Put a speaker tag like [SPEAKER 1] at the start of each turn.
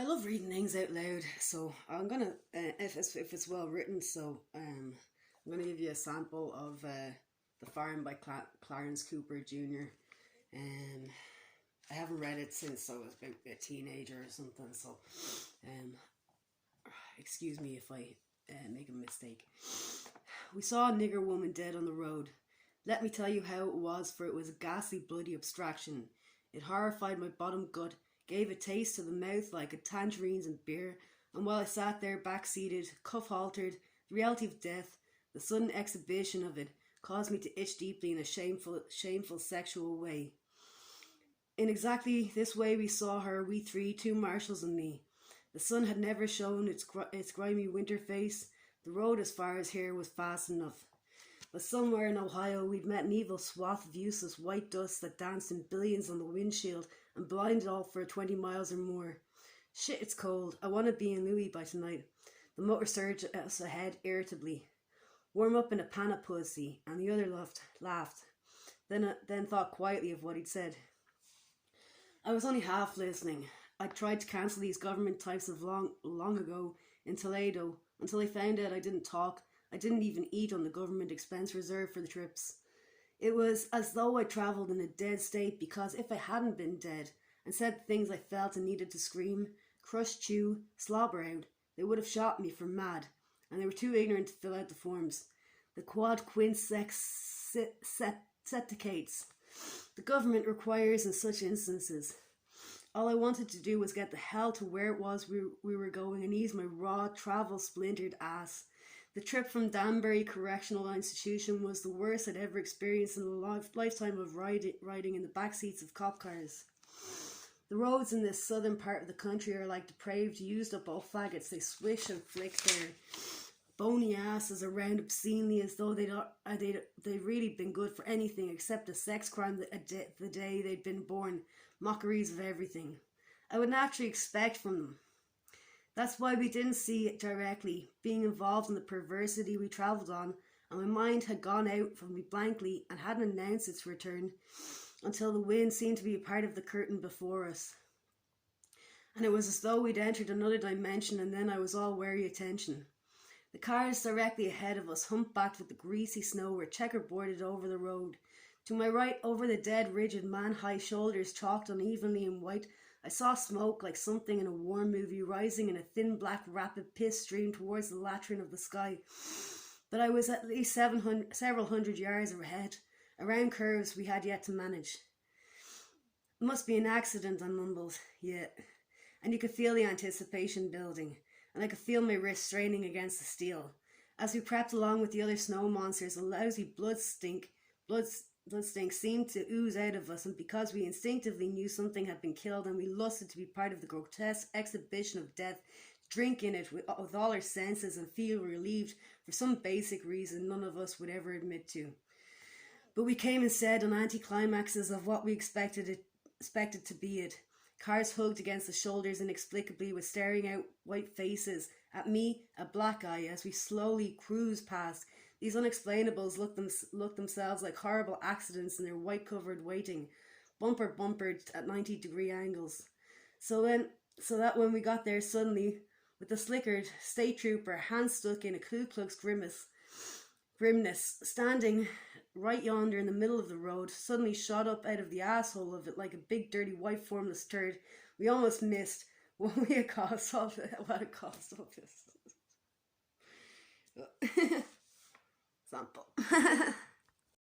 [SPEAKER 1] I love reading things out loud, so I'm gonna, if it's well written, so I'm gonna give you a sample of The Farm by Clarence Cooper Jr. Um, I haven't read it since I was about a teenager or something, so excuse me if I make a mistake. We saw a nigger woman dead on the road. Let me tell you how it was, for it was a ghastly, bloody abstraction. It horrified my bottom gut, gave a taste to the mouth like a tangerines and beer, and while I sat there back-seated, cuff-haltered, the reality of death, the sudden exhibition of it, caused me to itch deeply in a shameful sexual way. In exactly this way we saw her, we three, two marshals and me. The sun had never shown its grimy winter face. The road as far as here was fast enough. But somewhere in Ohio we'd met an evil swath of useless white dust that danced in billions on the windshield and blinded all for 20 miles or more. Shit, it's cold. I want to be in Louis by tonight. The motor surged us ahead irritably. Warm up in a pan of pussy, and the other laughed. Then thought quietly of what he'd said. I was only half listening. I tried to cancel these government types of long ago in Toledo until I found out I didn't talk. I didn't even eat on the government expense reserved for the trips. It was as though I travelled in a dead state, because if I hadn't been dead and said the things I felt and needed to scream, crush, chew, slobber out, they would have shot me for mad, and they were too ignorant to fill out the forms. The quad quint seticates the government requires in such instances. All I wanted to do was get the hell to where it was we were going and ease my raw, travel-splintered ass. The trip from Danbury Correctional Institution was the worst I'd ever experienced in a lifetime of riding in the back seats of cop cars. The roads in this southern part of the country are like depraved, used-up old faggots. They swish and flick their bony asses around obscenely as though they'd really been good for anything except a sex crime the day they'd been born. Mockeries of everything I would naturally expect from them. That's why we didn't see it directly, being involved in the perversity we travelled on, and my mind had gone out from me blankly and hadn't announced its return until the wind seemed to be a part of the curtain before us. And it was as though we'd entered another dimension, and then I was all wary attention. The cars directly ahead of us, humpbacked with the greasy snow, were checkerboarded over the road. To my right, over the dead, rigid, man-high shoulders chalked unevenly in white, I saw smoke like something in a war movie rising in a thin black rapid piss stream towards the latrine of the sky. But I was at least several hundred yards ahead, around curves we had yet to manage. It must be an accident, I mumbled. Yeah. And you could feel the anticipation building, and I could feel my wrist straining against the steel. As we crept along with the other snow monsters, a lousy blood stink seemed to ooze out of us, and because we instinctively knew something had been killed and we lusted to be part of the grotesque exhibition of death, drink in it with all our senses and feel relieved for some basic reason none of us would ever admit to. But we came instead on anticlimaxes of what we expected to be it. Cars hugged against the shoulders inexplicably, with staring out white faces at me, a black eye, as we slowly cruised past. These unexplainables looked themselves like horrible accidents in their white-covered waiting, bumpered at 90-degree angles. So that when we got there suddenly, with the slickered state trooper, hands stuck in a Ku Klux grimness, standing right yonder in the middle of the road, suddenly shot up out of the asshole of it like a big, dirty, white, formless turd, we almost missed what it cost of this. Sample.